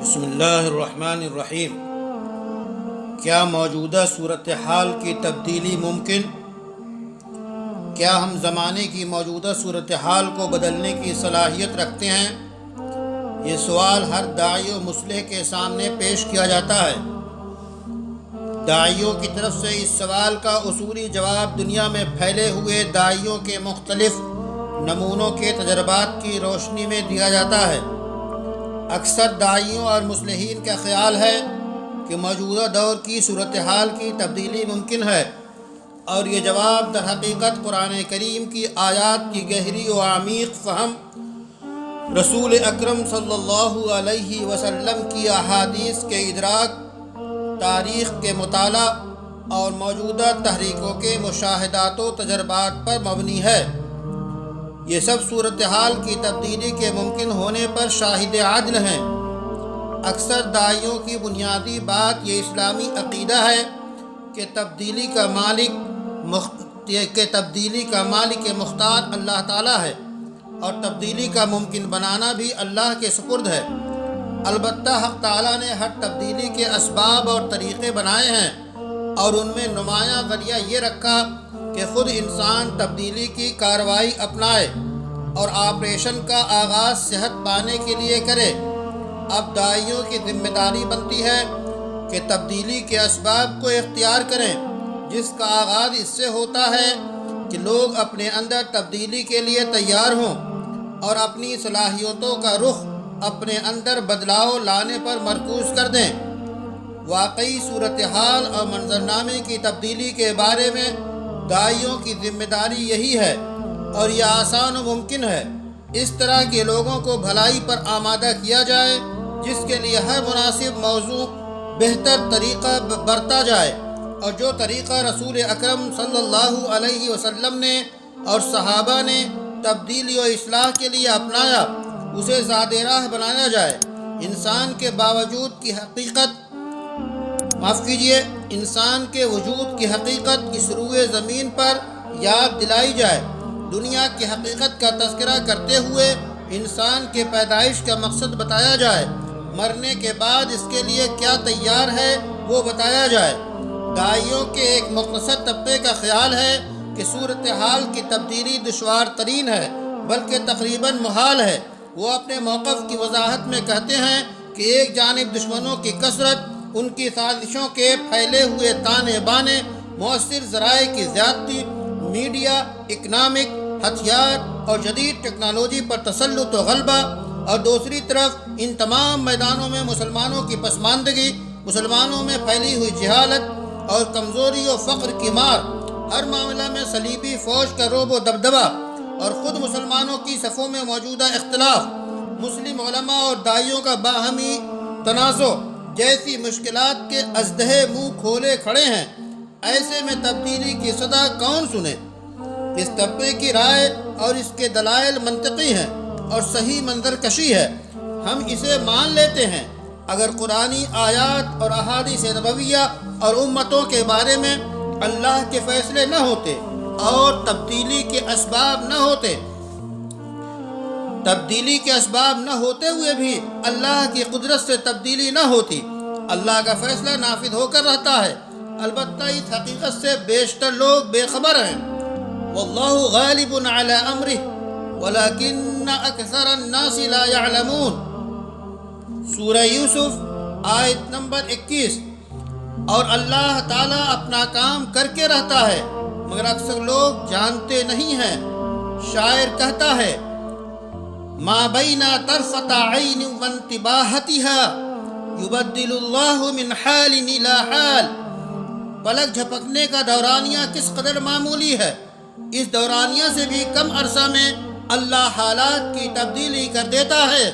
بسم اللہ الرحمن الرحیم۔ کیا موجودہ صورتحال کی تبدیلی ممکن؟ کیا ہم زمانے کی موجودہ صورتحال کو بدلنے کی صلاحیت رکھتے ہیں؟ یہ سوال ہر داعی و مصلح کے سامنے پیش کیا جاتا ہے۔ داعیوں کی طرف سے اس سوال کا اصولی جواب دنیا میں پھیلے ہوئے داعیوں کے مختلف نمونوں کے تجربات کی روشنی میں دیا جاتا ہے۔ اکثر داعیوں اور مصلحین کا خیال ہے کہ موجودہ دور کی صورتحال کی تبدیلی ممکن ہے، اور یہ جواب در حقیقت قرآن کریم کی آیات کی گہری و عمیق فہم، رسول اکرم صلی اللہ علیہ وسلم کی احادیث کے ادراک، تاریخ کے مطالعہ اور موجودہ تحریکوں کے مشاہدات و تجربات پر مبنی ہے۔ یہ سب صورتحال کی تبدیلی کے ممکن ہونے پر شاہد عدل ہیں۔ اکثر داعیوں کی بنیادی بات یہ اسلامی عقیدہ ہے کہ تبدیلی کا مالک مختار اللہ تعالیٰ ہے، اور تبدیلی کا ممکن بنانا بھی اللہ کے سپرد ہے۔ البتہ حق تعالیٰ نے ہر تبدیلی کے اسباب اور طریقے بنائے ہیں، اور ان میں نمایاں ذریعہ یہ رکھا کہ خود انسان تبدیلی کی کارروائی اپنائے اور آپریشن کا آغاز صحت پانے کے لیے کرے۔ اب داعیوں کی ذمہ داری بنتی ہے کہ تبدیلی کے اسباب کو اختیار کریں، جس کا آغاز اس سے ہوتا ہے کہ لوگ اپنے اندر تبدیلی کے لیے تیار ہوں اور اپنی صلاحیتوں کا رخ اپنے اندر بدلاؤ لانے پر مرکوز کر دیں۔ واقعی صورتحال اور منظرنامے کی تبدیلی کے بارے میں داعیوں کی ذمہ داری یہی ہے، اور یہ آسان و ممکن ہے۔ اس طرح کے لوگوں کو بھلائی پر آمادہ کیا جائے، جس کے لیے ہر مناسب موضوع بہتر طریقہ برتا جائے، اور جو طریقہ رسول اکرم صلی اللہ علیہ وسلم نے اور صحابہ نے تبدیلی و اصلاح کے لیے اپنایا، اسے ذات راہ بنایا جائے۔ انسان کے وجود کی حقیقت اس روئے زمین پر یاد دلائی جائے۔ دنیا کی حقیقت کا تذکرہ کرتے ہوئے انسان کے پیدائش کا مقصد بتایا جائے۔ مرنے کے بعد اس کے لیے کیا تیار ہے وہ بتایا جائے۔ داعیوں کے ایک مختصر طبقے کا خیال ہے کہ صورتحال کی تبدیلی دشوار ترین ہے، بلکہ تقریباً محال ہے۔ وہ اپنے موقف کی وضاحت میں کہتے ہیں کہ ایک جانب دشمنوں کی کثرت، ان کی سازشوں کے پھیلے ہوئے تانے بانے، مؤثر ذرائع کی زیادتی، میڈیا، اکنامک، ہتھیار اور جدید ٹیکنالوجی پر تسلط و غلبہ، اور دوسری طرف ان تمام میدانوں میں مسلمانوں کی پسماندگی، مسلمانوں میں پھیلی ہوئی جہالت اور کمزوری و فقر کی مار، ہر معاملہ میں صلیبی فوج کا رعب و دبدبہ، اور خود مسلمانوں کی صفوں میں موجودہ اختلاف، مسلم علماء اور داعیوں کا باہمی تنازع جیسی مشکلات کے ازدہے منہ کھولے کھڑے ہیں۔ ایسے میں تبدیلی کی صدا کون سنے؟ اس طبقے کی رائے اور اس کے دلائل منطقی ہیں اور صحیح منظر کشی ہے۔ ہم اسے مان لیتے ہیں اگر قرآنی آیات اور احادیث نبویہ اور امتوں کے بارے میں اللہ کے فیصلے نہ ہوتے اور تبدیلی کے اسباب نہ ہوتے ہوئے بھی اللہ کی قدرت سے تبدیلی نہ ہوتی۔ اللہ کا فیصلہ نافذ ہو کر رہتا ہے، البتہ اس حقیقت سے بیشتر لوگ بے خبر ہیں۔ واللہ غالب علی امرہ ولکن اکثر الناس لا یعلمون۔ سورہ یوسف آیت نمبر 21۔ اور اللہ تعالیٰ اپنا کام کر کے رہتا ہے، مگر اکثر لوگ جانتے نہیں ہیں۔ شاعر کہتا ہے، ما بین طرفۃ عین وانتباہتها یبدل اللہ من حال الی حال۔ پلک جھپکنے کا دورانیہ کس قدر معمولی ہے، اس دورانیہ سے بھی کم عرصہ میں اللہ حالات کی تبدیلی کر دیتا ہے۔